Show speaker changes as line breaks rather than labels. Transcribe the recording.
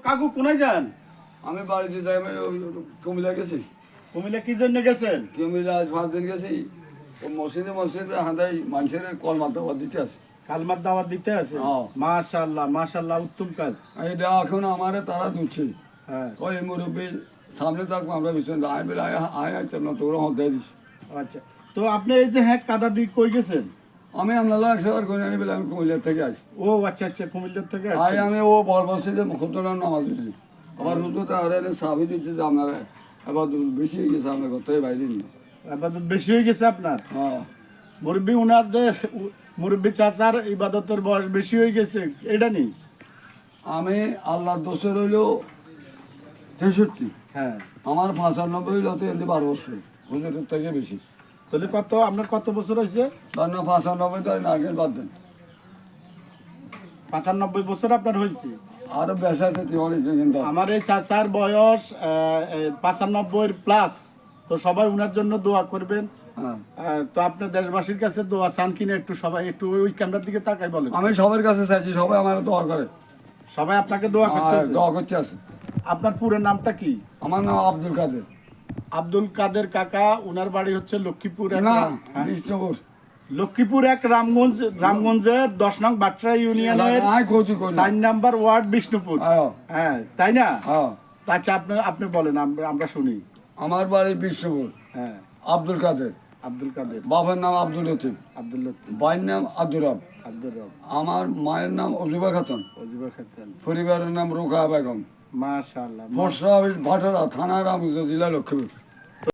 কাকু কোনায় যান?
আমি বাড়িতে যাই, আমি কুমিল্লা গেছি।
কুমিল্লা কি জন্য গেছেন?
কুমিল্লা আজ 5 দিন গেছি। ও মসজিদে হাঁদাই মানুষের কলমা দাওয়াত দিতে আছে।
কালমার দাওয়াত দিতে আছে। মাশাআল্লাহ মাশাআল্লাহ, উত্তম কাজ।
এটা এখন আমারে তারা দিচ্ছে।
হ্যাঁ
ওই মুরব্বী সামনে থাকবো, আমরা পিছনে আয় বলে আয় আইতাম না, তোরা হতে দিস।
আচ্ছা, তো আপনি এই যে হ্যাঁ কাদা দিয়ে কই গেছেন?
আমি আপনার 100 করে আনি বলে আমি কুমিল্লা থেকে আসি।
ও আচ্ছা আচ্ছা, কুমিল্লা থেকে
আয়
আসছেন।
আমি ও বলছি যে খুতনার নামাজ দিচ্ছি। আবার রুদ্র তাহলে সাবি দিচ্ছে যে আপনারা এবার বেশি হয়ে গেছে, আপনার কোথায় বাইরে নিয়ে।
ইবাদত বেশি হয়ে গেছে আপনার?
হ্যাঁ,
মুরব্বী উনাদের মুরব্বী চাচার ইবাদতের বয়স বেশি হয়ে গেছে, এটা নেই।
আমি আল্লাহর দোষে রইল 63,
হ্যাঁ,
আমার 95 হইল তো এতে 12 বছর, হুজুরের থেকে বেশি।
তাহলে কত আপনার কত বছর হয়েছে?
তার না 95 তো আগের বাদ দেন,
95 বছর আপনার হয়েছে।
আরো বেশ আছে অনেক। কিন্তু
আমার এই চাচার বয়স 95 প্লাস। তো সবাই উনার জন্য দোয়া করবেন।
হ্যাঁ,
তো আপনার দেশবাসীর কাছে দোয়া চান কিনা একটু সবাই একটু ওই ক্যামেরার দিকে তাকাই বলেন।
আমি সবার কাছে চাইছি, সবাই আমার দোয়া করে।
সবাই আপনাকে দোয়া করতেছে।
দোয়া করতে আছে।
আপনার পুরো নামটা কি?
আমার নাম আব্দুল কাদের।
আব্দুল কাদের কাকা, উনার বাড়ি হচ্ছে লক্ষ্মীপুর এক
না,
হ্যাঁ?
বিষ্ণুপুর।
লক্ষ্মীপুর এক রামগঞ্জের 10 নং বাট্রা ইউনিয়নের 4 নাম্বার ওয়ার্ড বিষ্ণুপুর। হ্যাঁ, তাই না? আচ্ছা, আপনি বলেন, আমরা শুনি।
আমার বাড়ি বিষ্ণুপুর।
হ্যাঁ,
আব্দুল কাদের।
আব্দুল কাদের।
বাবার নাম আব্দুল লতিফ।
আব্দুল লতিফ।
ভাইয়ের নাম আব্দুর রব।
আব্দুর রব।
আমার মায়ের নাম অজুবা খাতুন।
অজিবা খাতুন।
পরিবারের নাম রোকা বেগম।
মাশাআল্লাহ।
পোস্ট অফিস ভাটারা, থানা রামগঞ্জ, জেলা লক্ষ্মীপুর।